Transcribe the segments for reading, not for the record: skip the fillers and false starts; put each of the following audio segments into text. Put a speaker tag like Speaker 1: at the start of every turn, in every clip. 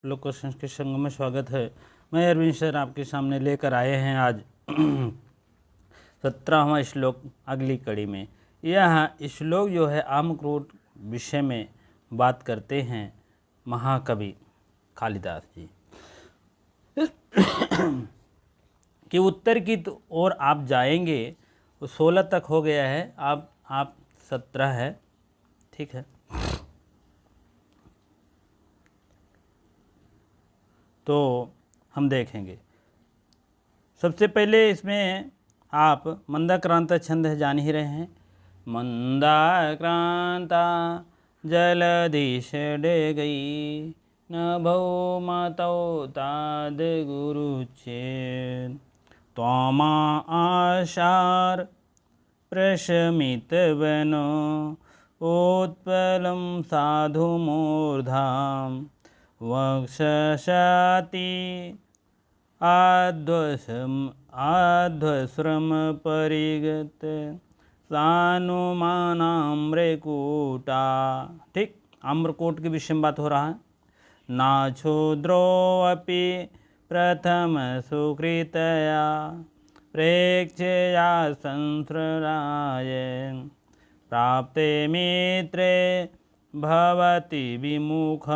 Speaker 1: लोग क्वेश्चन के संग में स्वागत है। मैं अरविंद सर आपके सामने लेकर आए हैं आज 17वां श्लोक अगली कड़ी में। यह श्लोक जो है आमक्रोध विषय में बात करते हैं महाकवि कालिदास जी कि उत्तर की ओर आप जाएंगे। 16 तक हो गया है, आप 17 है, ठीक है। तो हम देखेंगे सबसे पहले इसमें आप मंदाक्रांत छंद है, जान ही रहे हैं। मंदाक्रांता जलदिश डे गई, न भौ मातौ ताद गुरुचेन, त्वमा आशार प्रशमित बनो, उत्पलम साधु मूर्धाम, वक्षशाति आध्वश्रम परिगत, सानुमानाम्रकूटा। ठीक, आम्रकूट के विषय में बात हो रहा है। नाक्षुद्रोऽपि प्रथम सुकृतया, प्रेक्षया संस्रराय, प्राप्ते मित्रे भवति विमुख,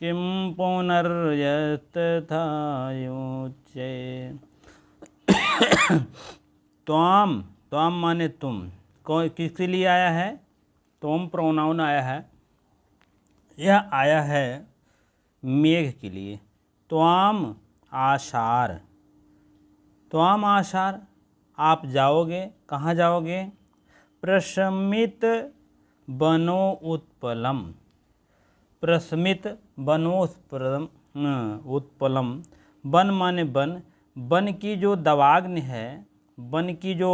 Speaker 1: किं पुनर्यस्तथा युच्ये। त्वाम, त्वाम माने तुम, किसके लिए आया है? त्वम प्रोनाउन आया है, यह आया है मेघ के लिए। त्वाम आशार, त्वाम आशार, आप जाओगे, कहाँ जाओगे? प्रशमित बनो उत्पलम, प्रशमित बनो उत्पलम, वन माने वन, वन की जो दवाग्नि है, वन की जो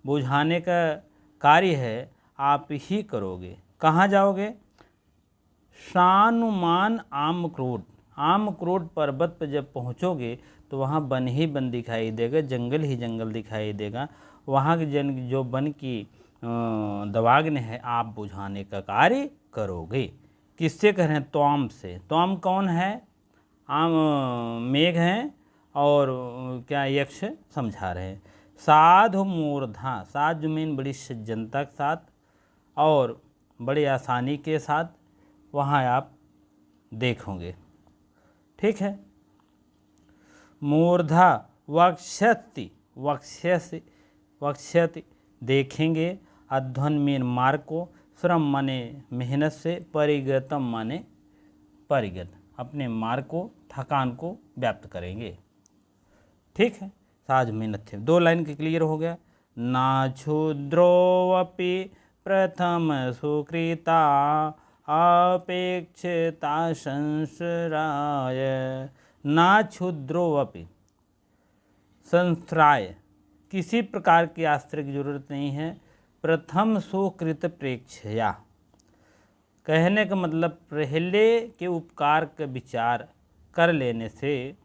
Speaker 1: बुझाने का कार्य है, आप ही करोगे। कहाँ जाओगे? शानुमान आम्रकूट, आम्रकूट पर्वत पर जब पहुँचोगे तो वहाँ वन ही वन दिखाई देगा, जंगल ही जंगल दिखाई देगा। वहाँ के जो वन की दवाग्नि है, आप बुझाने का कार्य करोगे। किससे कर रहे हैं? त्वाम से। त्वाम कौन है? मेघ हैं और क्या यक्ष समझा रहे हैं। साधु मूर्धा, साधु मीन बड़ी सज्जनता के साथ और बड़ी आसानी के साथ वहाँ आप देखोगे, ठीक है। मूर्धा वक्ष्यति, वक्ष्यसि, वक्ष्यति देखेंगे, अध्वन मीन मार्ग को, श्रम माने मेहनत से, परिगतम माने परिगत, अपने मार्ग को, थकान को व्याप्त करेंगे, ठीक है। साज मेहनत थे, 2 लाइन के क्लियर हो गया। ना क्षुद्रोऽपि प्रथम सुकृता, अपेक्षिता संसराय, ना क्षुद्रोऽपि, संस्राय, किसी प्रकार के आश्रय की जरूरत नहीं है। प्रथम सुकृत प्रेक्षया, कहने का मतलब पहले के उपकार का विचार कर लेने से,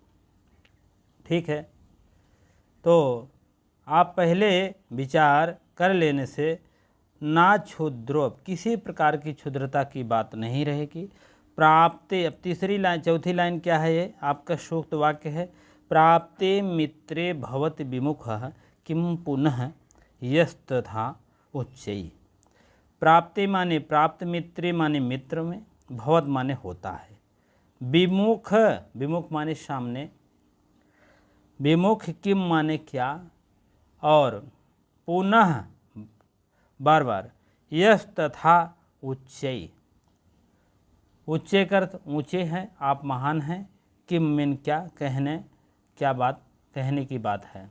Speaker 1: ठीक है। तो आप पहले विचार कर लेने से ना क्षुद्रो, किसी प्रकार की क्षुद्रता की बात नहीं रहेगी। प्राप्ते, अब तीसरी लाइन, चौथी लाइन क्या है? ये आपका सूक्त वाक्य है। प्राप्ते मित्रे भवति विमुख, किम पुनः यस्तथा उच्चई। प्राप्ति माने प्राप्त, मित्रे माने मित्र में, भवत माने होता है, विमुख, विमुख माने सामने, विमुख किम माने क्या, और पुनः बार बार, यश तथा उच्चई, उच्चे का अर्थ ऊँचे हैं, आप महान हैं। किम मीन क्या, कहने, क्या बात, कहने की बात है।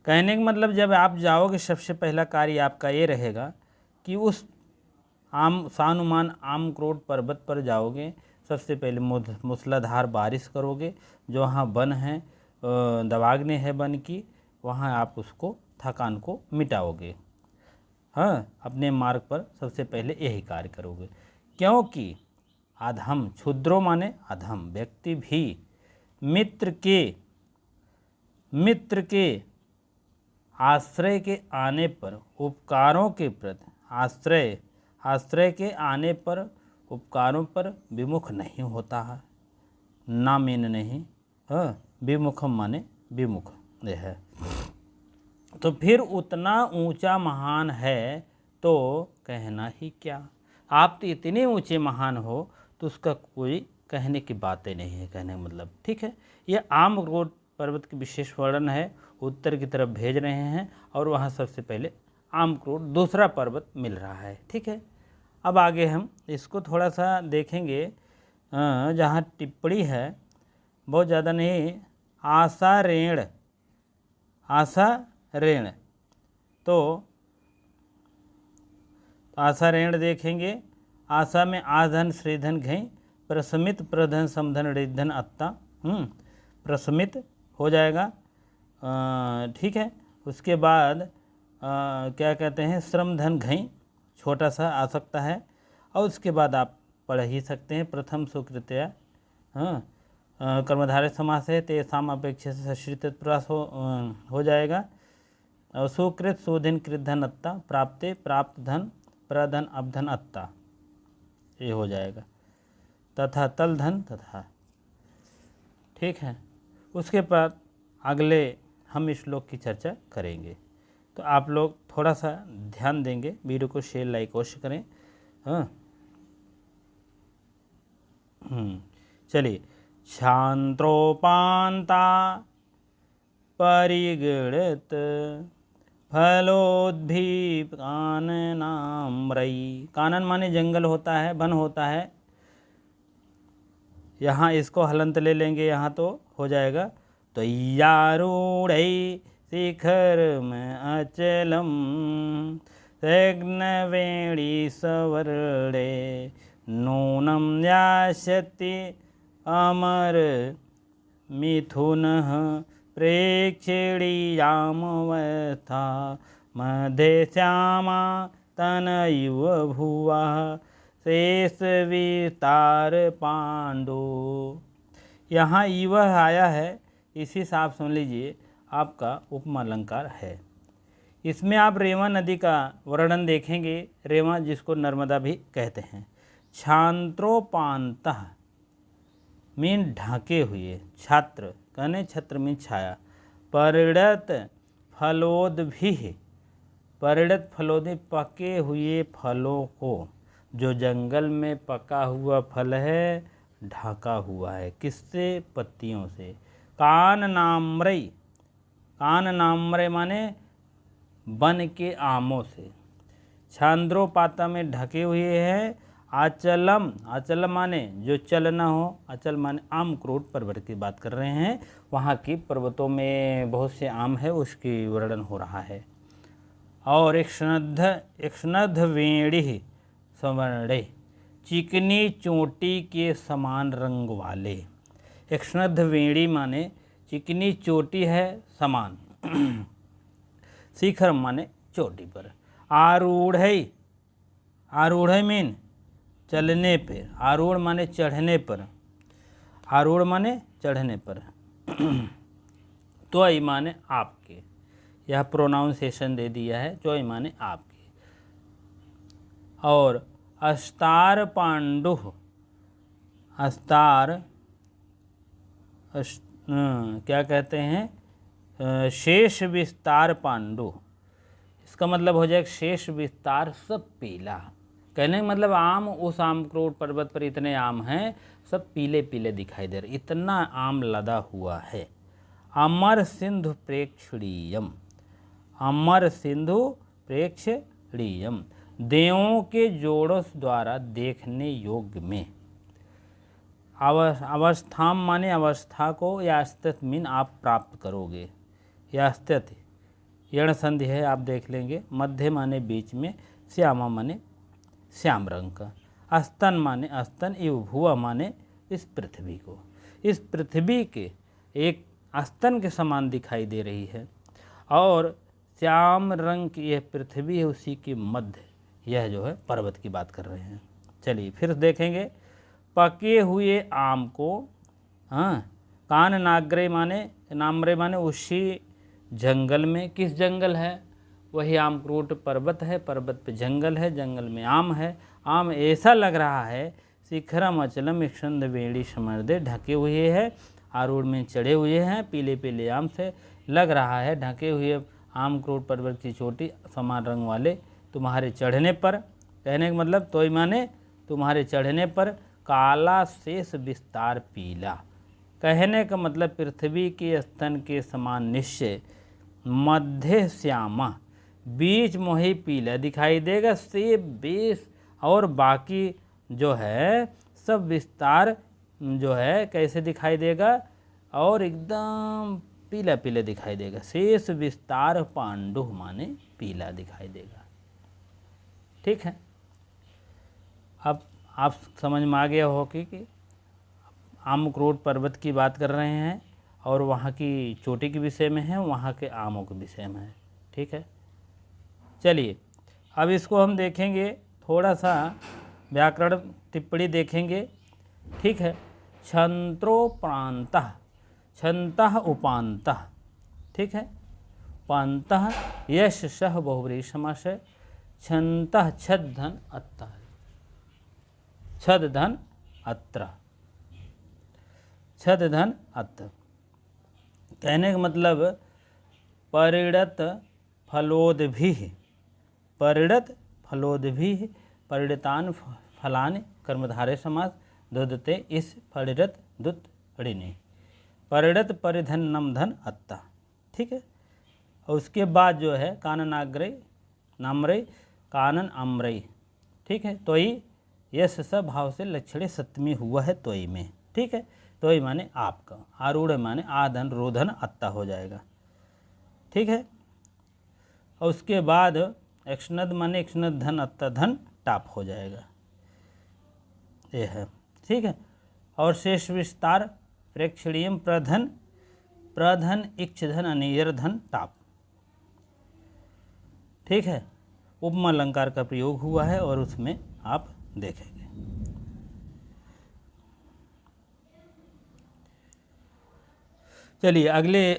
Speaker 1: कहने का मतलब जब आप जाओगे सबसे पहला कार्य आपका ये रहेगा कि उस सानुमान आम्रकूट पर्वत पर जाओगे, सबसे पहले मूसलाधार बारिश करोगे, जो वहाँ वन है, दवाग्नि है वन की, वहाँ आप उसको, थकान को मिटाओगे। हाँ, अपने मार्ग पर सबसे पहले यही कार्य करोगे। क्योंकि अधम, क्षुद्रो माने अधम व्यक्ति भी मित्र के आश्रय के आने पर, उपकारों के प्रति, आश्रय के आने पर उपकारों पर विमुख नहीं होता है। ना मीन नहीं, विमुखम माने विमुख यह है। तो फिर उतना ऊंचा महान है तो कहना ही क्या। आप तो इतने ऊंचे महान हो तो उसका कोई कहने की बातें नहीं है, कहने का मतलब। ठीक है, ये आमक्रोट पर्वत की विशेष वर्णन है। उत्तर की तरफ भेज रहे हैं और वहाँ सबसे पहले आमक्रोट दूसरा पर्वत मिल रहा है। ठीक है, अब आगे हम इसको थोड़ा सा देखेंगे। जहाँ टिप्पणी है बहुत ज़्यादा नहीं, आसारेण, आसारेण, तो आसारेण देखेंगे। आशा में आधन श्रीधन घई, प्रशमित प्रधन समधन रिधन अत्ता, प्रशमित हो जाएगा। ठीक है, उसके बाद क्या कहते हैं, श्रम धन घई छोटा सा आ सकता है। और उसके बाद आप पढ़ ही सकते हैं प्रथम सुकृत्या, कर्मधारय समास है, तेसाम अपेक्षा से सश्रित प्रास हो जाएगा। और सुकृत सुधिन कृत धन अत्ता, प्राप्ते प्राप्त धन प्रधन अपधन अत्ता, ये हो जाएगा। तथा तल धन तथा। ठीक है, उसके बाद अगले हम इस श्लोक की चर्चा करेंगे। तो आप लोग थोड़ा सा ध्यान देंगे, वीडियो को शेयर लाइक अवश्य करें। चलिए, छांत्रोपांता परिगणित फलोद्भी काननाम्रयी। कानन माने जंगल होता है, वन होता है। यहाँ इसको हलंत ले लेंगे, यहाँ तो हो जाएगा। तो यारूढ़ शिखर में अचलम वेणी सवर्णे नूनम यास्यति अमर मिथुन प्रेक्षणीयामवस्था मध्ये श्यामा तनयुव भुवा शेष विस्तार पांडो। यहाँ इव आया है, इसी से आप समझ लीजिए आपका उपमा अलंकार है। इसमें आप रेवा नदी का वर्णन देखेंगे। रेवा जिसको नर्मदा भी कहते हैं। छांत्रोपांतः मीन ढाके हुए, छात्र कहने छत्र में छाया। परिणत फलोद्भिः, परिणत फलोदि पके हुए फलों को, जो जंगल में पका हुआ फल है ढाका हुआ है, किससे, पत्तियों से। काननाम्रई, काननाम्रय माने वन के आमों से। छांद्रोपाता में ढके हुए हैं। आचलम, आचलम माने जो चल न हो, अचल माने आमक्रोट पर्वत की बात कर रहे हैं। वहाँ की पर्वतों में बहुत से आम है, उसकी वर्णन हो रहा है। और एक स्नग्ध वेणी सवर्णे, चिकनी चोटी के समान रंग वाले। एक स्नग्ध वेणी माने चिकनी चोटी है समान। शिखर माने चोटी पर। आरूढ़, आरूढ़ मीन चलने पे, आरूढ़ माने चढ़ने पर, आरूढ़ माने चढ़ने पर। त्वयि माने आपके, यह प्रोनाउंसिएशन दे दिया है, त्वयि माने आपके। और अस्तार पांडु, अस्तार क्या कहते हैं, शेष विस्तार पांडु। इसका मतलब हो जाएगा शेष विस्तार सब पीला। कहने का मतलब आम, उस आमक्रोट पर्वत पर इतने आम हैं, सब पीले पीले दिखाई दे रहे, इतना आम लदा हुआ है। अमर सिंधु प्रेक्षणीयम, अमर सिंधु प्रेक्षणीयम, देवों के जोड़ों द्वारा देखने योग्य में। अवस्था माने अवस्था को, या स्थित मीन आप प्राप्त करोगे, या स्थित यण संधि है, आप देख लेंगे। मध्य माने बीच में, श्यामा माने श्याम रंग का। अस्तन माने अस्तन, इव भुआ माने इस पृथ्वी को, इस पृथ्वी के एक अस्तन के समान दिखाई दे रही है। और श्याम रंग की यह पृथ्वी है, उसी के मध्य यह जो है पर्वत की बात कर रहे हैं। चलिए फिर देखेंगे। पके हुए आम को, कान नाग्रे माने, नाम्रे माने उसी जंगल में। किस जंगल है, वही आमक्रोट पर्वत है, पर्वत पे जंगल है, जंगल में आम है। आम ऐसा लग रहा है शिखरम अचलम स्कंद वेणी समर्दे, ढके हुए है, आरूढ़ में चढ़े हुए हैं, पीले पीले आम से लग रहा है ढके हुए आम क्रोध पर्वत की चोटी समान रंग वाले तुम्हारे चढ़ने पर। कहने का मतलब तोय माने तुम्हारे चढ़ने पर, काला शेष विस्तार पीला। कहने का मतलब पृथ्वी के स्तन के समान निश्चय, मध्य श्यामा, बीच मोही पीला दिखाई देगा, से बेस और बाकी जो है सब विस्तार जो है कैसे दिखाई देगा, और एकदम पीला पीला दिखाई देगा। शेष विस्तार पांडु माने पीला दिखाई देगा। ठीक है, अब आप समझ में आ गया हो कि आम्रक्रोड पर्वत की बात कर रहे हैं और वहाँ की चोटी के विषय में है, वहाँ के आमों के विषय में है। ठीक है, चलिए अब इसको हम देखेंगे, थोड़ा सा व्याकरण टिप्पणी देखेंगे। ठीक है, छंत्रोपांतः, छंतः उपांतः, ठीक है, पांतः यश सह बहुव्रीहि समास है, छंतः छद धन अत्तः, छद धन अत्र, छद धन अत्र। कहने का मतलब परिणत फलोद्भिः, परिणत फलोद्भिः, परिणतान फलानि कर्मधारय समास, दुदते इस परिणत दुत ऋणी, परिणत परिधन नम धन अत्ता। ठीक है, और उसके बाद जो है काननाग्रय नाम्रय कानन अम्रय। ठीक है, तो ही यश स भाव से लक्षणे सप्तमी हुआ है तोई में। ठीक है, तोई माने आपका, आरूढ़ माने आधन रोधन अत्ता हो जाएगा। ठीक है, और उसके बाद एक्ष्णद माने एक्ष्णद धन अत्ता धन टाप हो जाएगा, ये है। ठीक है, और शेष विस्तार प्रेक्षणीयम प्रधन, प्रधन इक्ष धन अनियर धन टाप। ठीक है, उपमा अलंकार का प्रयोग हुआ है और उसमें आप देखेंगे। चलिए अगले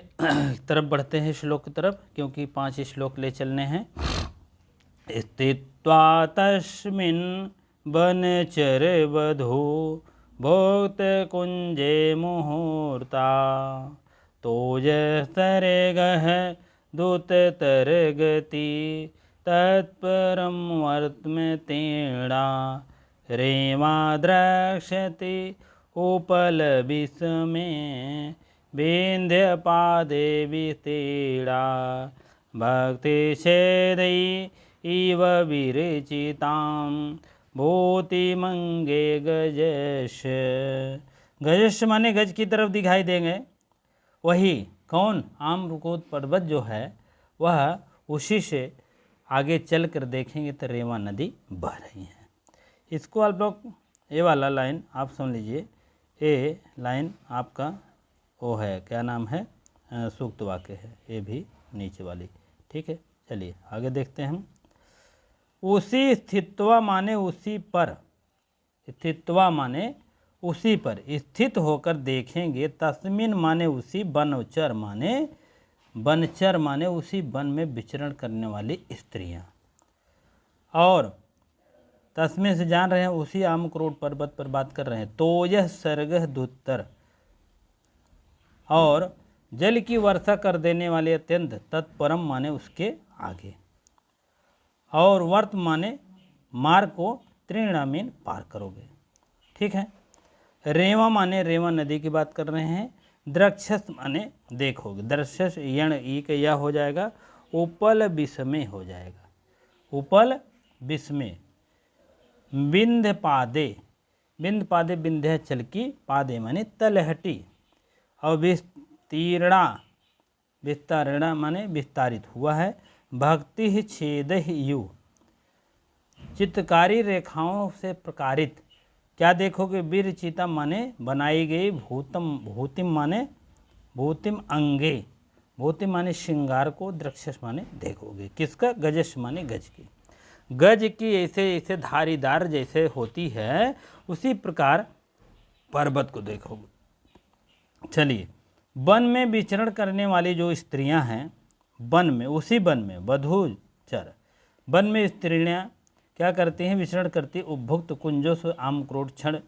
Speaker 1: तरफ बढ़ते हैं, श्लोक की तरफ, क्योंकि 5 श्लोक ले चलने हैं। स्थित्वा तस्मिन् वनचर वधू भोक्त कुंजे मुहूर्ता, तोजस्तरे गह दूत तर गति, तत्परम वर्तमेतेड़ा, रेमा द्रक्ष्यति उपल विस्मे, विंध्य पादे वितेड़ा, भक्ति छेदई इव विरचिताम, भूति मंगे गजश। गजश माने गज की तरफ दिखाई देंगे, वही कौन आम्रकोट पर्वत जो है वह, उसी से आगे चल कर देखेंगे तो रेवा नदी बह रही है। इसको आप लोग ये वाला लाइन आप समझ लीजिए, ये लाइन आपका वो है, क्या नाम है, सूक्त वाक्य है, ये भी नीचे वाली। ठीक है, चलिए आगे देखते हैं हम। उसी स्थित्वा माने उसी पर, स्थित्वा माने उसी पर, स्थित होकर देखेंगे, तस्मिन माने उसी, बनचर माने, बनचर माने उसी वन में विचरण करने वाली स्त्रियां, और तस्मिन से जान रहे हैं उसी आम्रक्रोड पर्वत पर बात कर रहे हैं। तो यह सर्गह दुत्तर, और जल की वर्षा कर देने वाले अत्यंत, तत्परम माने उसके आगे, और वर्त माने मार्ग को त्रिणामीन पार करोगे। ठीक है, रेवा माने रेवा नदी की बात कर रहे हैं, द्रक्षस माने देखोगे, दर्शस यण ई का यह हो जाएगा, उपल विस्मय हो जाएगा, उपल विस्मय, बिंध्य पादे, बिंद पादे विंध्याचल की, पादे माने तलहटी, और विस्तीर्णा, विस्तारणा माने विस्तारित हुआ है, भक्ति ही छेद यु, चित्रकारी रेखाओं से प्रकारित, क्या देखोगे, विरचिता माने बनाई गई, भूतम भूतिम माने भूतिम अंगे, भूतिम माने श्रृंगार को, द्रक्षस माने देखोगे, किसका, गजस माने गज की, गज की ऐसे ऐसे धारीदार जैसे होती है उसी प्रकार पर्वत को देखोगे। चलिए, वन में विचरण करने वाली जो स्त्रियां हैं, वन में, उसी वन में, वधूचर, वन में स्त्रियां क्या करती हैं, विचरण करती उपभुक्त कुंजों से आमक्रोट क्षण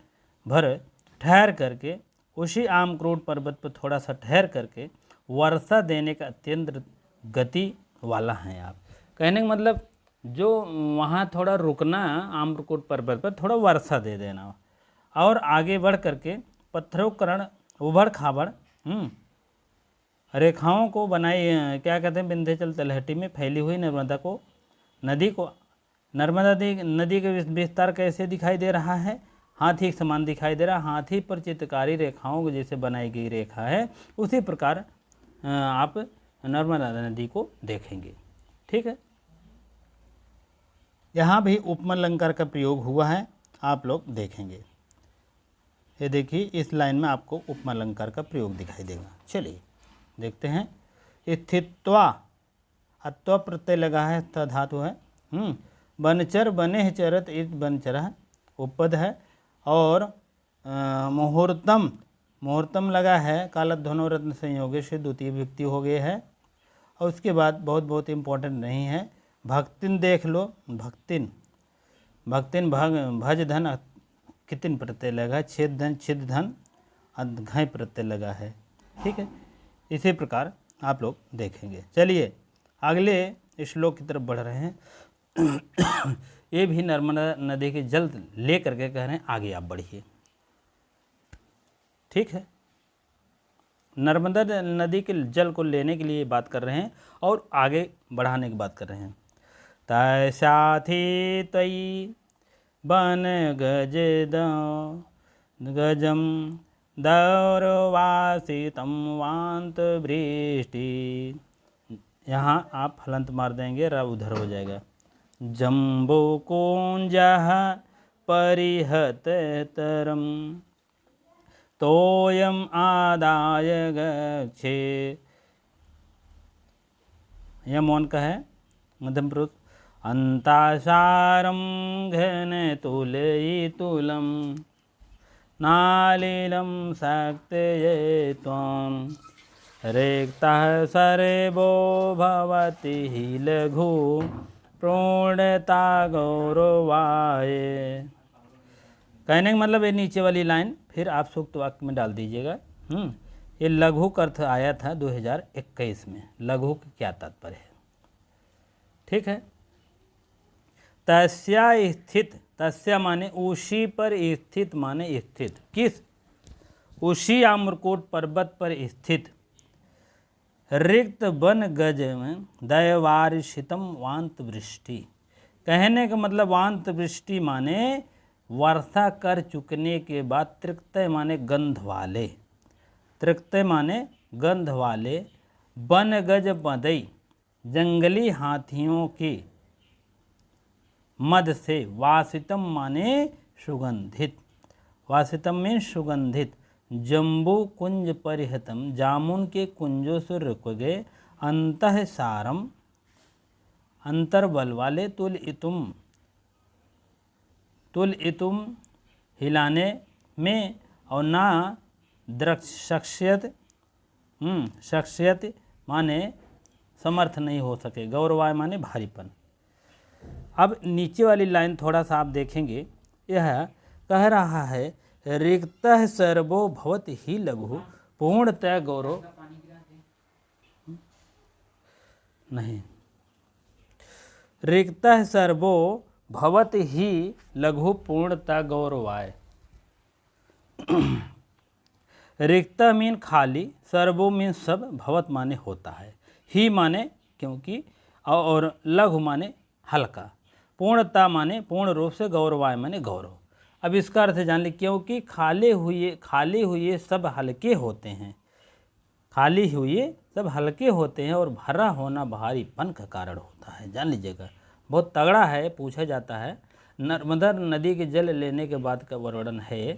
Speaker 1: भर ठहर करके, उसी आमक्रोट पर्वत पर थोड़ा सा ठहर करके वर्षा देने का अत्यंत गति वाला हैं आप। कहने का मतलब जो वहाँ थोड़ा रुकना, आमक्रोट पर्वत पर थोड़ा वर्षा दे देना और आगे बढ़ करके पत्थरों उभड़ खाबड़ रेखाओं को बनाई, क्या कहते हैं, विंध्याचल तलहटी में फैली हुई नर्मदा नदी का विस्तार कैसे दिखाई दे रहा है, हाथी के समान दिखाई दे रहा है। हाथी पर चित्रकारी रेखाओं को जैसे बनाई गई रेखा है, उसी प्रकार आप नर्मदा नदी को देखेंगे। ठीक है, यहाँ भी उपमा अलंकार का प्रयोग हुआ है, आप लोग देखेंगे। ये देखिए, इस लाइन में आपको उपमा अलंकार का प्रयोग दिखाई देगा। चलिए देखते हैं। स्थित्वा, अत्वा प्रत्यय लगा है, थ धातु है। बनचर बने चरत, इत बनचर है, उपपद है। और मुहूर्तम लगा है, कालध्वनो रत्न संयोग से द्वितीय विभक्ति हो गई है। और उसके बाद बहुत इम्पोर्टेंट नहीं है, भक्तिन देख लो। भक्तिन भज धन कितिन प्रत्यय लगा है, छेद धन छिद धन घय प्रत्यय लगा है। ठीक है, इसी प्रकार आप लोग देखेंगे। चलिए अगले श्लोक की तरफ बढ़ रहे हैं। ये भी नर्मदा नदी के जल ले करके कह रहे हैं आगे आप बढ़िए। ठीक है, नर्मदा नदी के जल को लेने के लिए बात कर रहे हैं और आगे बढ़ाने की बात कर रहे हैं। तैसाथी तयि बन गजम दौरवासितम वांत वृष्टि। यहाँ आप हलंत मार देंगे, र उधर हो जाएगा। जम्बो कुंजः परिहत तरम तोयम आदाय गच्छे। यह मौन का है, मध्यम पुरुष। अंतासारम घन तुलयितुलम नालीलम शक्तये त्वं रिक्तः सर्वो भवति हि लघु पूर्णता गौरवाय। कहने का मतलब ये नीचे वाली लाइन फिर आप सूक्त वाक्य में डाल दीजिएगा। ये लघु का अर्थ आया था 2021 में। लघु का क्या तात्पर्य है? ठीक है, तस्या स्थित, तस्या माने उसी पर, स्थित माने स्थित, किस? उसी आम्रकोट पर्वत पर स्थित रिक्त वन गज में दैवारिशितम वांत वृष्टि। कहने का मतलब वांत वृष्टि माने वर्षा कर चुकने के बाद, तृक्तय माने गंध वाले, तृक्तय माने गंध वाले, वन गज मदई जंगली हाथियों के मद से, वासितम माने सुगंधित, वासितम में सुगंधित, जम्बू कुंज परिहतम जामुन के कुंजों से रुक गए, अंतः सारम अंतर्बल वाले, तुल इतुम हिलाने में, और ना द्रक्षयत, शख्सियत माने समर्थ नहीं हो सके, गौरवाय माने भारीपन। अब नीचे वाली लाइन थोड़ा सा आप देखेंगे, यह कह रहा है रिक्तः सर्वो भवति ही लघु पूर्णतः गौरव नहीं, रिक्तः सर्वो भवति ही लघु पूर्णतः गौरवाय। रिक्त मीन खाली, सर्वो मीन सब, भवत माने होता है, ही माने क्योंकि, और लघु माने हल्का, पूर्णता माने पूर्ण रूप से, गौरवाय माने गौरव। अब इसका अर्थ जान ली, क्योंकि खाली हुए सब हल्के होते हैं, खाली हुए सब हल्के होते हैं और भरा होना भारीपन का कारण होता है, जान लीजिएगा। बहुत तगड़ा है, पूछा जाता है। नर्मदा नदी के जल लेने के बाद का वर्णन है।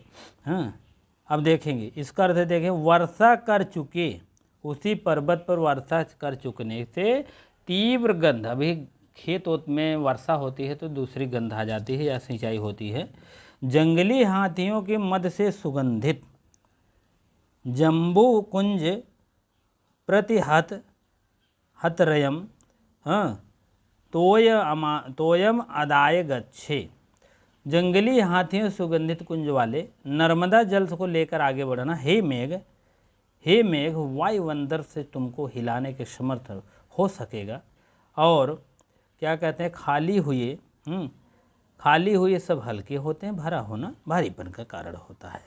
Speaker 1: हाँ, अब देखेंगे इसका अर्थ देखें, वर्षा कर चुके, उसी पर्वत पर वर्षा कर चुकने से तीव्र गंध, अभी खेत ओत में वर्षा होती है तो दूसरी गंध आ जाती है या सिंचाई होती है, जंगली हाथियों के मद से सुगंधित, जम्बू कुंज प्रतिहत हतरयम, हाँ तोयम अदाय गच्छे, जंगली हाथियों सुगंधित कुंज वाले नर्मदा जल को लेकर आगे बढ़ना। हे मेघ वायुवंदर से तुमको हिलाने के समर्थ हो सकेगा। और क्या कहते हैं, खाली हुए सब हल्के होते हैं, भरा होना भारीपन का कारण होता है।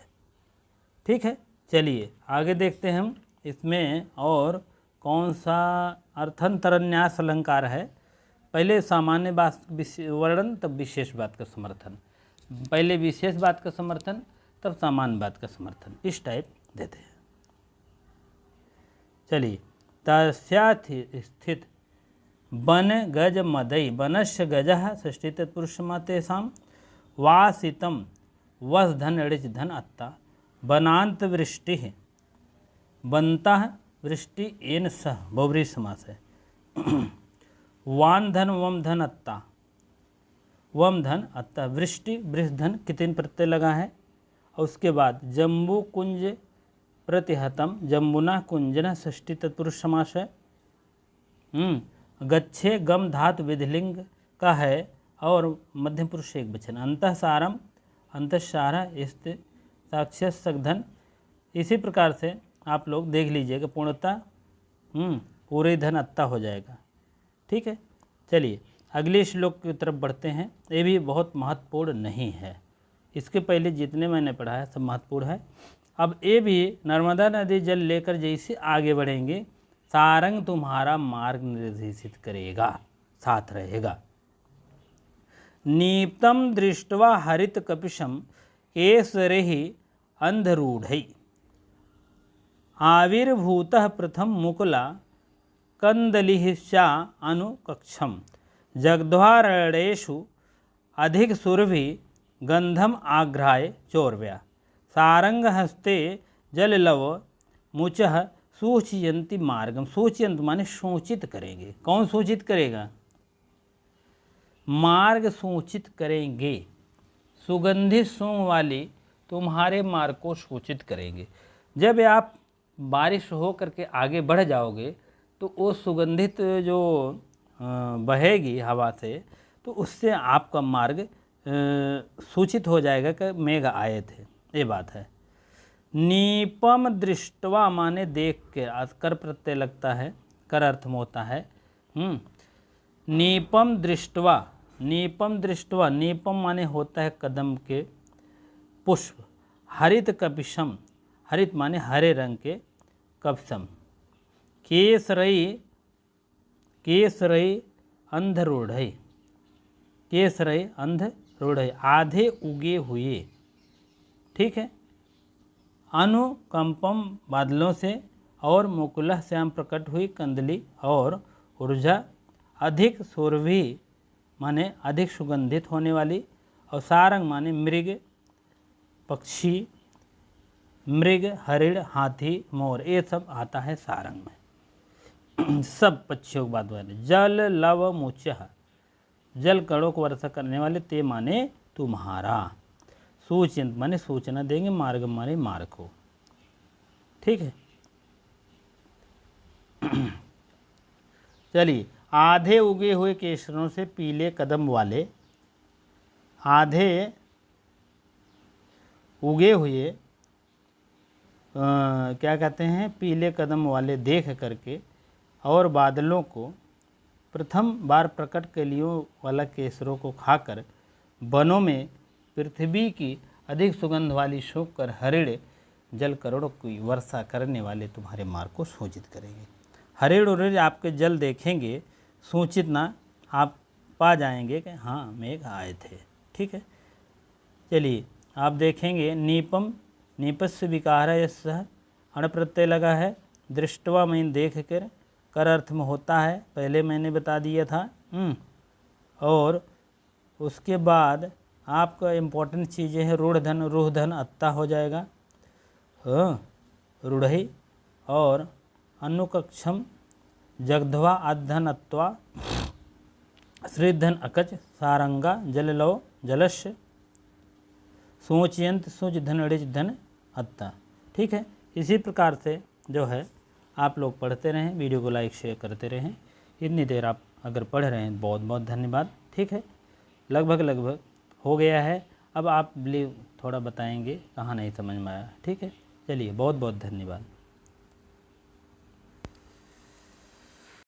Speaker 1: ठीक है, चलिए आगे देखते हैं हम इसमें और कौन सा अर्थांतरन्यास अलंकार है। पहले सामान्य बात वर्णन, तब विशेष बात का समर्थन, पहले विशेष बात का समर्थन, तब सामान्य बात का समर्थन, इस टाइप देते हैं। चलिए, तस्या स्थित वन गज मदई वनस्य गजः षष्ठी तत्पुरुषमा तेषां वासितम वस धन ऋच धन अत्ता वनांत वृष्टि बनता वृष्टि एन सह बहुव्रीहि समास है। वान धन वम धन अत्ता, वम धन अत्ता वृष्टि वृष धन कितने प्रत्यय लगा है। और उसके बाद जम्बू कुंज प्रतिहतम जम्बुना कुंजना षष्ठी तत्पुरुष समास है। गच्छे गम धातु विधिलिंग का है और मध्यम पुरुष एक वचन। अंतःसारम अंतःसारा स्थित साक्ष्य सगधन। इसी प्रकार से आप लोग देख लीजिएगा पूर्णतः पूरे धन अत्ता हो जाएगा। ठीक है, चलिए अगले श्लोक की तरफ बढ़ते हैं। ये भी बहुत महत्वपूर्ण नहीं है, इसके पहले जितने मैंने पढ़ा है सब महत्वपूर्ण है। अब ये भी नर्मदा नदी जल लेकर जैसे आगे बढ़ेंगे, सारंग तुम्हारा मार्ग निर्देशित करेगा, साथ रहेगा। नीप्तम दृष्ट्वा हरित कपिशम केसरे अंधरूढ़ आविर्भूतः प्रथम मुकुला कंदलिश्चा अनुकक्षम जगद्वारणेषु अधिक सुरभि गंधम आघ्राय चौर्व्या सारंग हस्ते जललव मुचः सूचयंती मार्गम। सूचयंत माने सूचित करेंगे। कौन सूचित करेगा? मार्ग सूचित करेंगे। सुगंधित सूंघ वाली तुम्हारे मार्ग को सूचित करेंगे। जब आप बारिश हो करके आगे बढ़ जाओगे तो वो सुगंधित जो बहेगी हवा से, तो उससे आपका मार्ग सूचित हो जाएगा कि मेघ आए थे। ये बात है। नीपम दृष्टवा माने देख के, कर प्रत्यय लगता है, कर अर्थ में होता है। नीपम दृष्टवा, नीपम दृष्टवा, नीपम माने होता है कदम के पुष्प। हरित कपिशम, हरित माने हरे रंग के कपिशम। केसरई, केसरई अंधरूढ़, केसरई अंधरूढ़ आधे उगे हुए। ठीक है। अनुकंपम बादलों से और मुकुलह श्याम प्रकट हुई कंदली और ऊर्जा अधिक सुरभि माने अधिक सुगंधित होने वाली। और सारंग माने मृग पक्षी, मृग हरिण हाथी मोर, ये सब आता है सारंग में। सब पक्षियों की बात वाले। जल लव मुचः, जल कणों को वर्षा करने वाले। ते माने तुम्हारा। सूचयंत माने सूचना देंगे, मार्ग माने मार्ग को। ठीक है। चलिए, आधे उगे हुए केसरों से पीले कदम वाले, आधे उगे हुए क्या कहते हैं, पीले कदम वाले देख करके और बादलों को प्रथम बार प्रकट कलियों वाला केसरों को खाकर वनों में पृथ्वी की अधिक सुगंध वाली सूख कर हरिण जल करोड़ों की वर्षा करने वाले तुम्हारे मार्ग को सूचित करेंगे। हरिण उरिण आपके जल देखेंगे, सूचित ना आप पा जाएंगे कि हाँ मेघ आए थे। ठीक है। चलिए आप देखेंगे नीपम, नीपस्य विकार सह अण प्रत्यय लगा है। दृष्टवा में देख कर अर्थ में होता है, पहले मैंने बता दिया था। और उसके बाद आपका इम्पोर्टेंट चीज़ें हैं, रूढ़धन रूहधन अत्ता हो जाएगा, रूढ़ी। और अनुकक्षम जगध्वा अधन अत्वा श्रीधन अकच सारंगा जललव जलस्य सूचयंत सूच धन ऋच धन अत्ता। ठीक है। इसी प्रकार से जो है आप लोग पढ़ते रहें, वीडियो को लाइक शेयर करते रहें। इतनी देर आप अगर पढ़ रहे हैं बहुत बहुत धन्यवाद। ठीक है, लगभग हो गया है। अब आप थोड़ा बताएंगे कहाँ नहीं समझ में आया। ठीक है, चलिए बहुत बहुत धन्यवाद।